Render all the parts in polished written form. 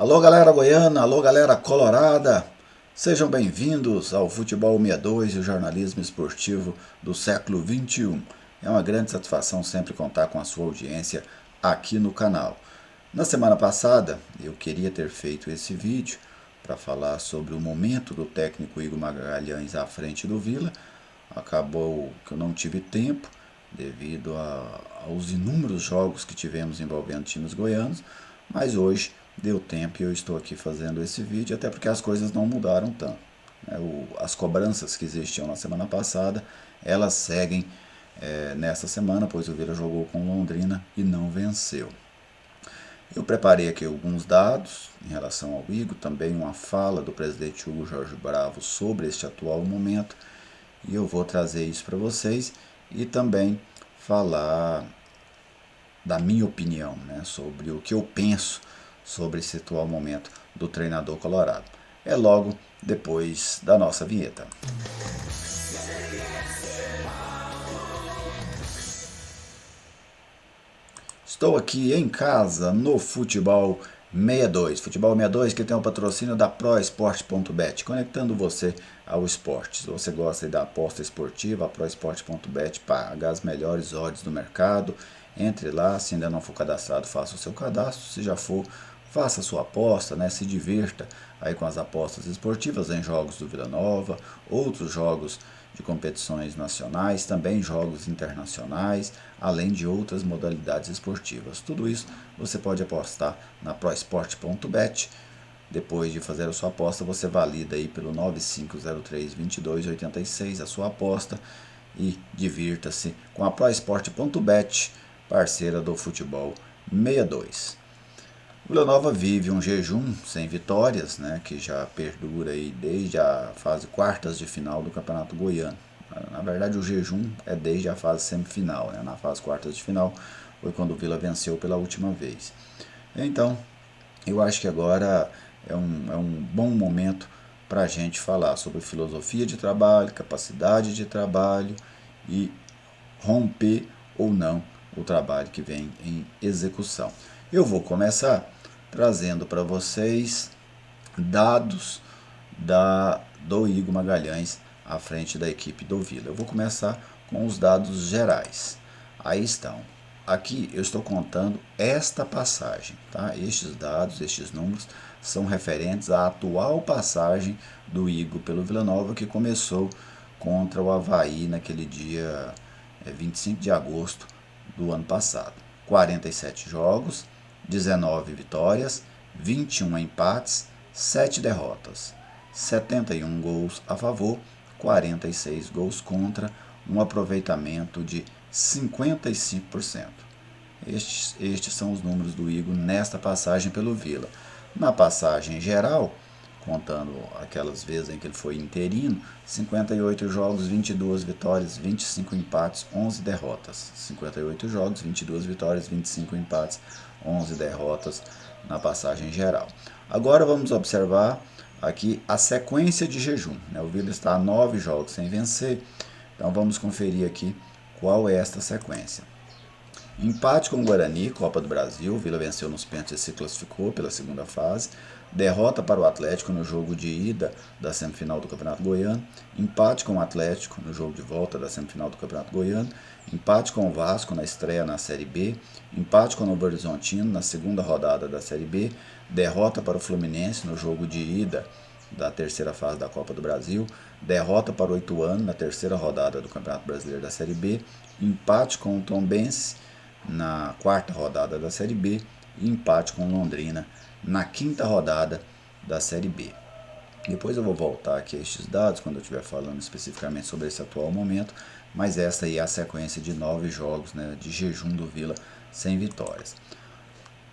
Alô galera goiana, alô galera colorada, sejam bem-vindos ao Futebol 62 e o jornalismo esportivo do século XXI. É uma grande satisfação sempre contar com a sua audiência aqui no canal. Na semana passada eu queria ter feito esse vídeo para falar sobre o momento do técnico Igor Magalhães à frente do Vila. Acabou que eu não tive tempo devido aos inúmeros jogos que tivemos envolvendo times goianos, mas hoje deu tempo e eu estou aqui fazendo esse vídeo, até porque as coisas não mudaram tanto. As cobranças que existiam na semana passada, elas seguem nessa semana, pois o Vila jogou com Londrina e não venceu. Eu preparei aqui alguns dados em relação ao Igor, também uma fala do presidente Hugo Jorge Bravo sobre este atual momento, e eu vou trazer isso para vocês e também falar da minha opinião, né, sobre o que eu penso sobre esse atual momento do treinador colorado. É logo depois da nossa vinheta. Estou aqui em casa no Futebol 62. Futebol 62 que tem o patrocínio da ProEsport.bet, conectando você ao esporte. Se você gosta da aposta esportiva, a ProEsport.bet paga as melhores odds do mercado. Entre lá, se ainda não for cadastrado, faça o seu cadastro. Se já for, faça a sua aposta, né? Se divirta aí com as apostas esportivas em jogos do Vila Nova, outros jogos de competições nacionais, também jogos internacionais, além de outras modalidades esportivas. Tudo isso você pode apostar na proesport.bet. Depois de fazer a sua aposta, você valida aí pelo 9503-2286 a sua aposta e divirta-se com a proesport.bet, parceira do Futebol 62. O Vila Nova vive um jejum sem vitórias, né, que já perdura aí desde a fase quartas de final do Campeonato Goiano. Na verdade, o jejum é desde a fase semifinal, né? Na fase quartas de final foi quando o Vila venceu pela última vez. Então, eu acho que agora é um bom momento para a gente falar sobre filosofia de trabalho, capacidade de trabalho e romper ou não o trabalho que vem em execução. Eu vou começar trazendo para vocês dados do Igor Magalhães à frente da equipe do Vila. Eu vou começar com os dados gerais. Aí estão. Aqui eu estou contando esta passagem, tá? Estes dados, estes números são referentes à atual passagem do Igor pelo Vila Nova, que começou contra o Avaí naquele dia 25 de agosto do ano passado. 47 jogos, 19 vitórias, 21 empates, 7 derrotas, 71 gols a favor, 46 gols contra, um aproveitamento de 55%. Estes são os números do Igor nesta passagem pelo Vila. Na passagem geral, contando aquelas vezes em que ele foi interino, 58 jogos, 22 vitórias, 25 empates, 11 derrotas. 58 jogos, 22 vitórias, 25 empates, 11 derrotas na passagem geral. Agora vamos observar aqui a sequência de jejum. O Vila está a 9 jogos sem vencer, então vamos conferir aqui qual é esta sequência. Empate com o Guarani, Copa do Brasil. O Vila venceu nos pênaltis e se classificou pela segunda fase. Derrota para o Atlético no jogo de ida da semifinal do Campeonato Goiano. Empate com o Atlético no jogo de volta da semifinal do Campeonato Goiano. Empate com o Vasco na estreia na Série B. Empate com o Novo Horizontino na segunda rodada da Série B. Derrota para o Fluminense no jogo de ida da terceira fase da Copa do Brasil. Derrota para o Ituano na terceira rodada do Campeonato Brasileiro da Série B. Empate com o Tombense na quarta rodada da Série B e empate com Londrina na quinta rodada da Série B. Depois eu vou voltar aqui a estes dados quando eu estiver falando especificamente sobre esse atual momento, mas essa aí é a sequência de 9 jogos, né, de jejum do Vila sem vitórias.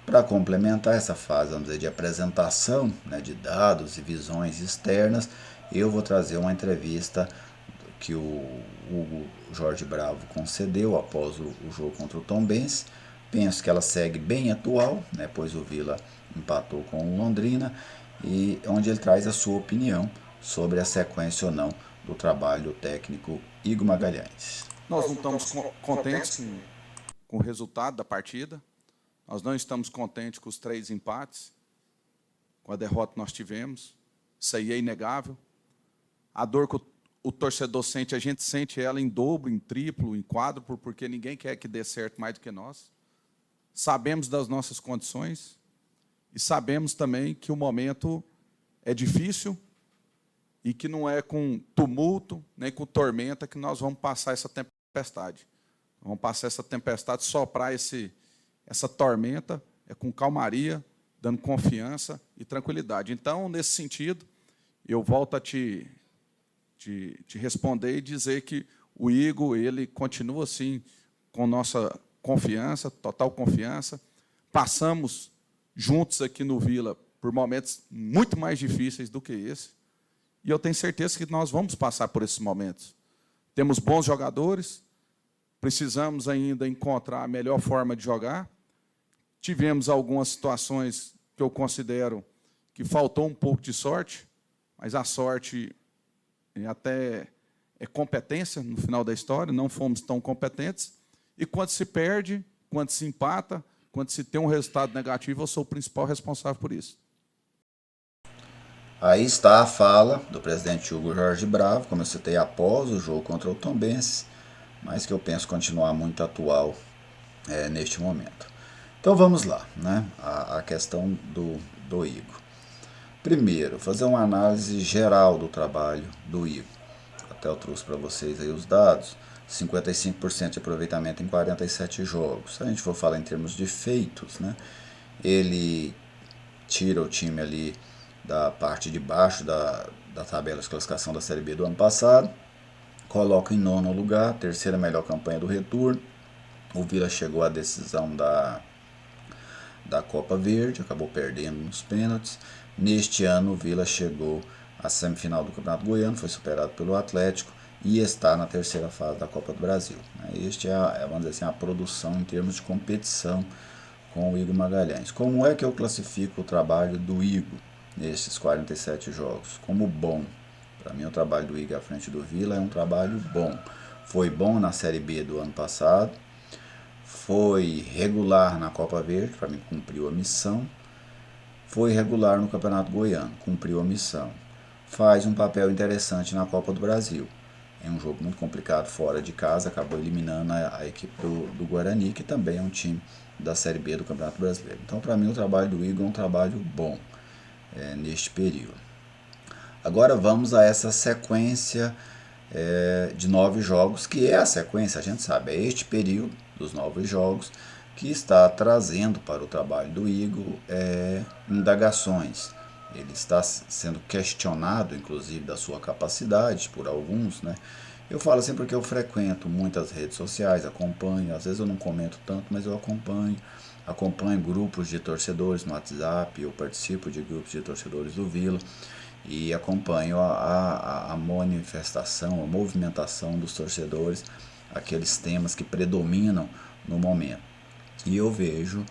Para complementar essa fase, vamos dizer, de apresentação, né, de dados e visões externas, eu vou trazer uma entrevista que o Hugo Jorge Bravo concedeu após o jogo contra o Tombense. Penso que ela segue bem atual, né, pois o Vila empatou com o Londrina, e onde ele traz a sua opinião sobre a sequência ou não do trabalho do técnico Igor Magalhães. Nós não estamos contentes com o resultado da partida, nós não estamos contentes com os 3 empates, com a derrota que nós tivemos. Isso aí é inegável. A dor que o torcedor sente, a gente sente ela em dobro, em triplo, em quádruplo, porque ninguém quer que dê certo mais do que nós. Sabemos das nossas condições e sabemos também que o momento é difícil e que não é com tumulto, nem com tormenta que nós vamos passar essa tempestade. Vamos passar essa tempestade, soprar essa tormenta, com calmaria, dando confiança e tranquilidade. Então, nesse sentido, eu volto a te responder e dizer que o Igor, ele continua assim, com nossa confiança, total confiança. Passamos juntos aqui no Vila por momentos muito mais difíceis do que esse, e eu tenho certeza que nós vamos passar por esses momentos. Temos bons jogadores, precisamos ainda encontrar a melhor forma de jogar. Tivemos algumas situações que eu considero que faltou um pouco de sorte, mas a sorte até é competência no final da história, não fomos tão competentes. E quando se perde, quando se empata, quando se tem um resultado negativo, eu sou o principal responsável por isso. Aí está a fala do presidente Hugo Jorge Bravo, como eu citei, após o jogo contra o Tombense, mas que eu penso continuar muito atual neste momento. Então vamos lá, né? A questão do Igor. Primeiro, fazer uma análise geral do trabalho do Igor. Até eu trouxe para vocês aí os dados. 55% de aproveitamento em 47 jogos. Se a gente for falar em termos de feitos, né? Ele tira o time ali da parte de baixo da tabela de classificação da Série B do ano passado, coloca em nono lugar, terceira melhor campanha do retorno. O Vila chegou à decisão da Copa Verde, acabou perdendo nos pênaltis. Neste ano, o Vila chegou à semifinal do Campeonato Goiano, foi superado pelo Atlético e está na terceira fase da Copa do Brasil. Este vamos dizer assim, a produção em termos de competição com o Igor Magalhães. Como é que eu classifico o trabalho do Igor nesses 47 jogos? Como bom. Para mim, o trabalho do Igor à frente do Vila é um trabalho bom. Foi bom na Série B do ano passado, foi regular na Copa Verde, para mim cumpriu a missão, foi regular no Campeonato Goiano, cumpriu a missão. Faz um papel interessante na Copa do Brasil. É um jogo muito complicado fora de casa, acabou eliminando a equipe do Guarani, que também é um time da Série B do Campeonato Brasileiro. Então, para mim, o trabalho do Igor é um trabalho bom neste período. Agora vamos a essa sequência de 9 jogos, que é a sequência, a gente sabe, é este período dos 9 jogos que está trazendo para o trabalho do Igor indagações. Ele está sendo questionado, inclusive, da sua capacidade por alguns, né? Eu falo assim porque eu frequento muitas redes sociais, acompanho, às vezes eu não comento tanto, mas eu acompanho grupos de torcedores no WhatsApp, eu participo de grupos de torcedores do Vila e acompanho a manifestação, a movimentação dos torcedores, aqueles temas que predominam no momento. E eu vejo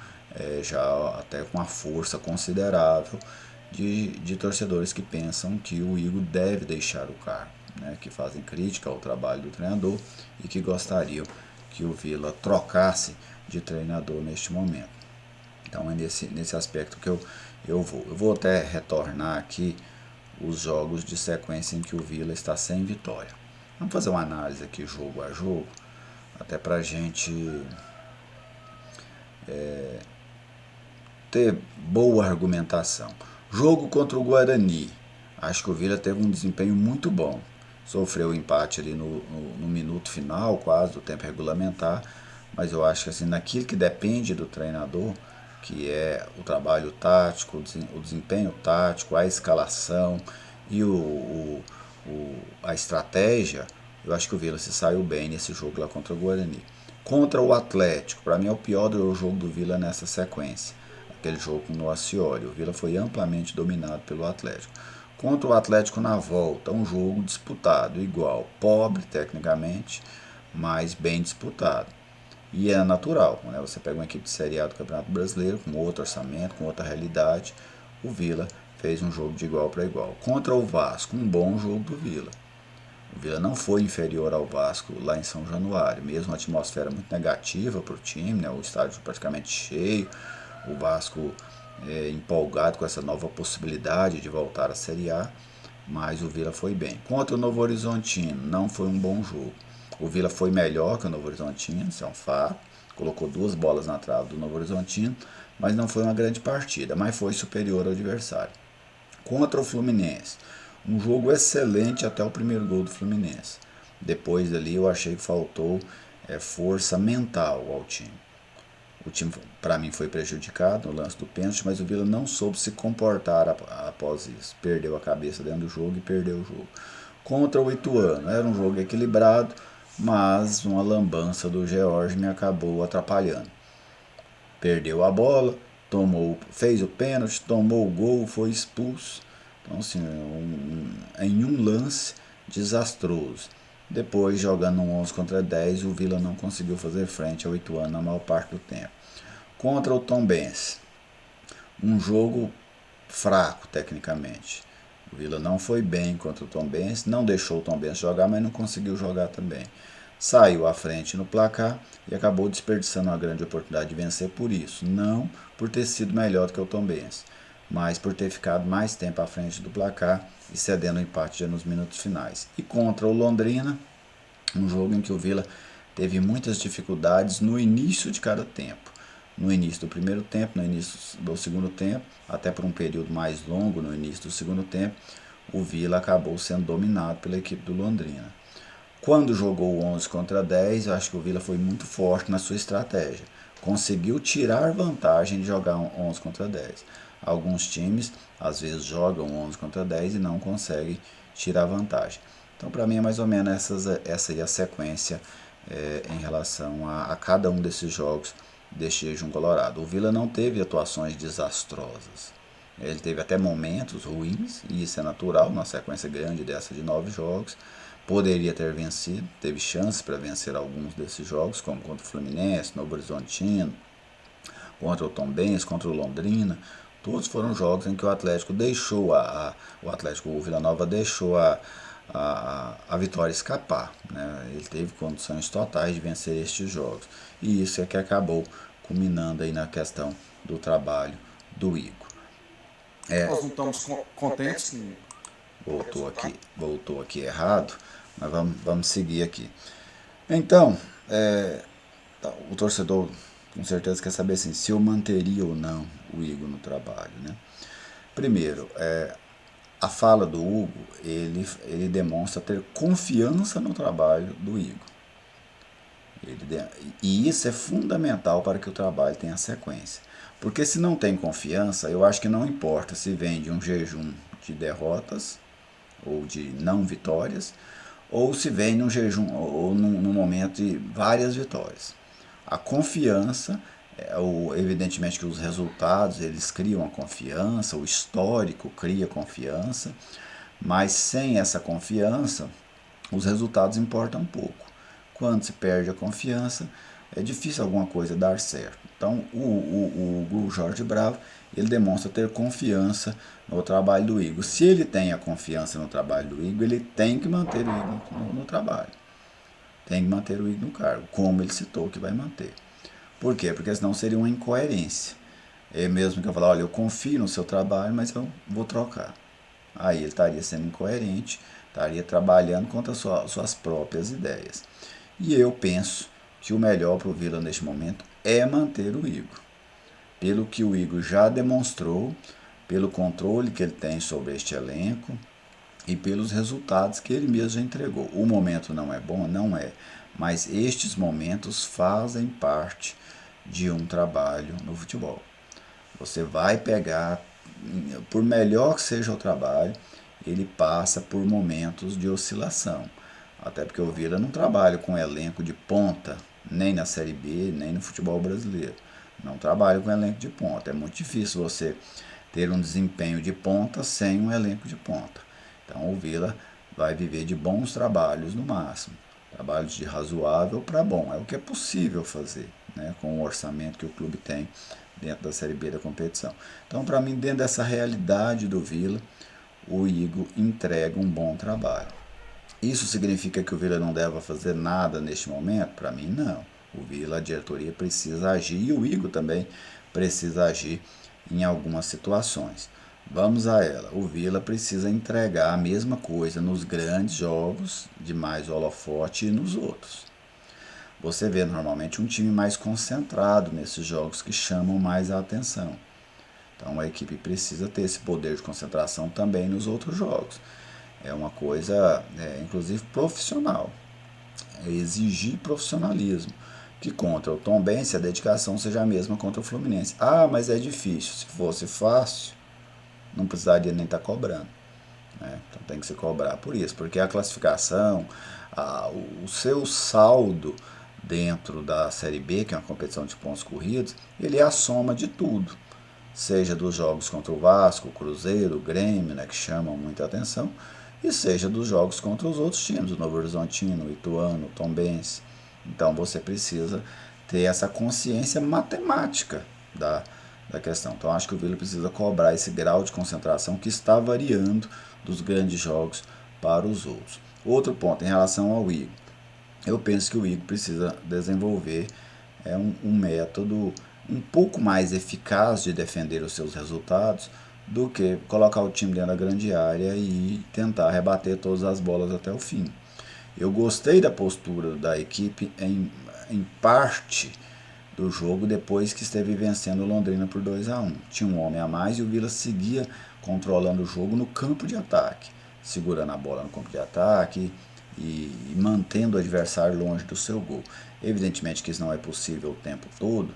já até com uma força considerável de torcedores que pensam que o Igor deve deixar o cargo, né, que fazem crítica ao trabalho do treinador e que gostariam que o Vila trocasse de treinador neste momento. Então é nesse aspecto que eu vou até retornar aqui os jogos de sequência em que o Vila está sem vitória. Vamos fazer uma análise aqui jogo a jogo, até para a gente ter boa argumentação. Jogo contra o Guarani, acho que o Vila teve um desempenho muito bom. Sofreu o empate ali no minuto final, quase, do tempo regulamentar, mas eu acho que assim, naquilo que depende do treinador, que é o trabalho tático, o desempenho tático, a escalação e a estratégia, eu acho que o Vila se saiu bem nesse jogo lá contra o Guarani. Contra o Atlético, para mim é o pior jogo do Vila nessa sequência. Aquele jogo no Ascioli, o Vila foi amplamente dominado pelo Atlético. Contra o Atlético na volta, um jogo disputado, igual, pobre tecnicamente, mas bem disputado. E é natural, né? Você pega uma equipe de Série A do Campeonato Brasileiro, com outro orçamento, com outra realidade, o Vila fez um jogo de igual para igual. Contra o Vasco, um bom jogo do Vila. O Vila não foi inferior ao Vasco lá em São Januário, mesmo uma atmosfera muito negativa para o time, né? O estádio praticamente cheio, o Vasco empolgado com essa nova possibilidade de voltar à Série A, mas o Vila foi bem. Contra o Novo Horizontino, não foi um bom jogo. O Vila foi melhor que o Novo Horizontino, isso é um fato. Colocou 2 bolas na trave do Novo Horizontino, mas não foi uma grande partida, mas foi superior ao adversário. Contra o Fluminense, um jogo excelente até o primeiro gol do Fluminense. Depois dali eu achei que faltou força mental ao time. O time, para mim, foi prejudicado no lance do pênalti, mas o Vila não soube se comportar após isso. Perdeu a cabeça dentro do jogo e perdeu o jogo. Contra o Ituano, era um jogo equilibrado, mas uma lambança do George me acabou atrapalhando. Perdeu a bola, fez o pênalti, tomou o gol, foi expulso. Então, assim, em um lance desastroso. Depois, jogando um 11 contra 10, o Vila não conseguiu fazer frente ao Ituano na maior parte do tempo. Contra o Tombense, um jogo fraco tecnicamente. O Vila não foi bem contra o Tombense, não deixou o Tombense jogar, mas não conseguiu jogar também. Saiu à frente no placar e acabou desperdiçando uma grande oportunidade de vencer por isso. Não por ter sido melhor do que o Tombense, mas por ter ficado mais tempo à frente do placar e cedendo o empate já nos minutos finais. E contra o Londrina, um jogo em que o Vila teve muitas dificuldades no início de cada tempo. No início do primeiro tempo, no início do segundo tempo, até por um período mais longo no início do segundo tempo, o Vila acabou sendo dominado pela equipe do Londrina. Quando jogou 11 contra 10, eu acho que o Vila foi muito forte na sua estratégia. Conseguiu tirar vantagem de jogar 11 contra 10. Alguns times, às vezes, jogam 11 contra 10 e não conseguem tirar vantagem. Então, para mim, é mais ou menos essa aí a sequência em relação a cada um desses jogos deste jejum colorado. O Vila não teve atuações desastrosas. Ele teve até momentos ruins, e isso é natural, numa sequência grande dessa de 9 jogos. Poderia ter vencido, teve chances para vencer alguns desses jogos, como contra o Fluminense, Novo Horizontino, contra o Tombense, contra o Londrina. Todos foram jogos em que o Atlético deixou o Vila Nova deixou a vitória escapar, né? Ele teve condições totais de vencer estes jogos. E isso é que acabou culminando aí na questão do trabalho do Igor. Nós não estamos contentes com Voltou aqui errado, mas vamos seguir aqui. Então, o torcedor com certeza quer saber assim, se eu manteria ou não o Igor no trabalho, né? Primeiro, a fala do Hugo, ele demonstra ter confiança no trabalho do Igor. E isso é fundamental para que o trabalho tenha sequência. Porque se não tem confiança, eu acho que não importa se vem de um jejum de derrotas ou de não vitórias, ou se vem num jejum ou num momento de várias vitórias. A confiança, evidentemente que os resultados eles criam a confiança, o histórico cria confiança, mas sem essa confiança, os resultados importam pouco. Quando se perde a confiança, é difícil alguma coisa dar certo. Então, o Jorge Bravo, ele demonstra ter confiança no trabalho do Igor. Se ele tem a confiança no trabalho do Igor, ele tem que manter o Igor no trabalho. Tem que manter o Igor no cargo, como ele citou que vai manter. Por quê? Porque senão seria uma incoerência. É mesmo que eu falar, olha, eu confio no seu trabalho, mas eu vou trocar. Aí ele estaria sendo incoerente, estaria trabalhando contra suas próprias ideias. E eu penso que o melhor para o Vila neste momento é manter o Igor. Pelo que o Igor já demonstrou, pelo controle que ele tem sobre este elenco e pelos resultados que ele mesmo já entregou. O momento não é bom? Não é. Mas estes momentos fazem parte de um trabalho no futebol. Você vai pegar, por melhor que seja o trabalho, ele passa por momentos de oscilação. Até porque o Vila não trabalha com elenco de ponta, nem na Série B, nem no futebol brasileiro. Não trabalha com elenco de ponta. É muito difícil você ter um desempenho de ponta sem um elenco de ponta. Então o Vila vai viver de bons trabalhos no máximo. Trabalhos de razoável para bom. É o que é possível fazer, né, com o orçamento que o clube tem dentro da Série B da competição. Então, para mim, dentro dessa realidade do Vila, o Igor entrega um bom trabalho. Isso significa que o Vila não deve fazer nada neste momento? Para mim, não. O Vila, a diretoria precisa agir e o Igor também precisa agir em algumas situações. Vamos a ela. O Vila precisa entregar a mesma coisa nos grandes jogos de mais holofote e nos outros. Você vê normalmente um time mais concentrado nesses jogos que chamam mais a atenção. Então a equipe precisa ter esse poder de concentração também nos outros jogos. É uma coisa, inclusive, profissional. É exigir profissionalismo. Que contra o Tombense a dedicação seja a mesma contra o Fluminense. Ah, mas é difícil. Se fosse fácil, não precisaria nem estar cobrando. Né? Então tem que se cobrar por isso, porque a classificação, o seu saldo dentro da Série B, que é uma competição de pontos corridos, ele é a soma de tudo. Seja dos jogos contra o Vasco, o Cruzeiro, o Grêmio, né, que chamam muita atenção, e seja dos jogos contra os outros times, o Novo Horizontino, o Ituano, o Tombense. Então você precisa ter essa consciência matemática da questão. Então acho que o Vila precisa cobrar esse grau de concentração que está variando dos grandes jogos para os outros. Outro ponto em relação ao Igor. Eu penso que o Igor precisa desenvolver um método um pouco mais eficaz de defender os seus resultados do que colocar o time dentro da grande área e tentar rebater todas as bolas até o fim. Eu gostei da postura da equipe em parte do jogo depois que esteve vencendo o Londrina por 2-1. Tinha um homem a mais e o Vila seguia controlando o jogo no campo de ataque, segurando a bola no campo de ataque e mantendo o adversário longe do seu gol. Evidentemente que isso não é possível o tempo todo,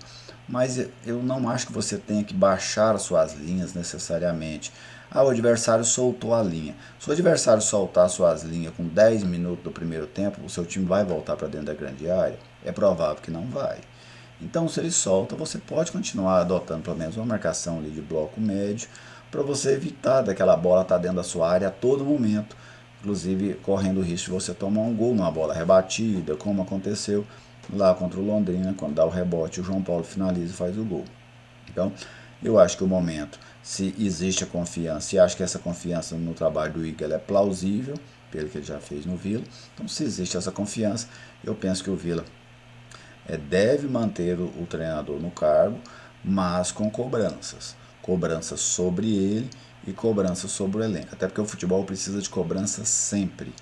mas eu não acho que você tenha que baixar as suas linhas necessariamente. O adversário soltou a linha. Se o adversário soltar suas linhas com 10 minutos do primeiro tempo, o seu time vai voltar para dentro da grande área? É provável que não vai. Então, se ele solta, você pode continuar adotando pelo menos uma marcação ali de bloco médio para você evitar daquela bola estar dentro da sua área a todo momento, inclusive correndo o risco de você tomar um gol numa bola rebatida, como aconteceu lá contra o Londrina, quando dá o rebote, o João Paulo finaliza e faz o gol. Então, eu acho que o momento, se existe a confiança, e acho que essa confiança no trabalho do Igor é plausível, pelo que ele já fez no Vila, então se existe essa confiança, eu penso que o Vila deve manter o treinador no cargo, mas com cobranças. Cobranças sobre ele e cobranças sobre o elenco. Até porque o futebol precisa de cobrança sempre.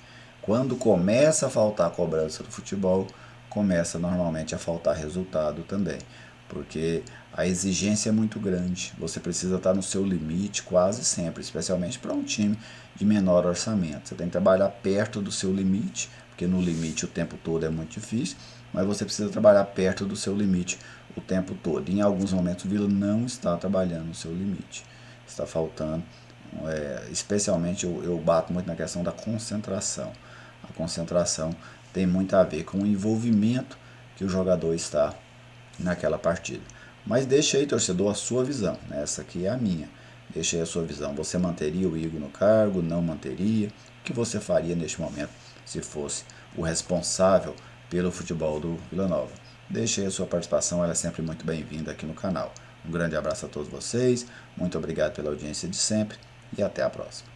Quando começa a faltar cobrança do futebol, começa normalmente a faltar resultado também. Porque a exigência é muito grande. Você precisa estar no seu limite quase sempre, especialmente para um time de menor orçamento. Você tem que trabalhar perto do seu limite, porque no limite o tempo todo é muito difícil, mas você precisa trabalhar perto do seu limite o tempo todo. E em alguns momentos o Vila não está trabalhando no seu limite. Está faltando, especialmente eu bato muito na questão da concentração. A concentração tem muito a ver com o envolvimento que o jogador está naquela partida. Mas deixa aí, torcedor, a sua visão. Essa aqui é a minha. Deixa aí a sua visão. Você manteria o Igor no cargo? Não manteria? O que você faria neste momento se fosse o responsável pelo futebol do Vila Nova? Deixe aí a sua participação, ela é sempre muito bem-vinda aqui no canal. Um grande abraço a todos vocês, muito obrigado pela audiência de sempre e até a próxima.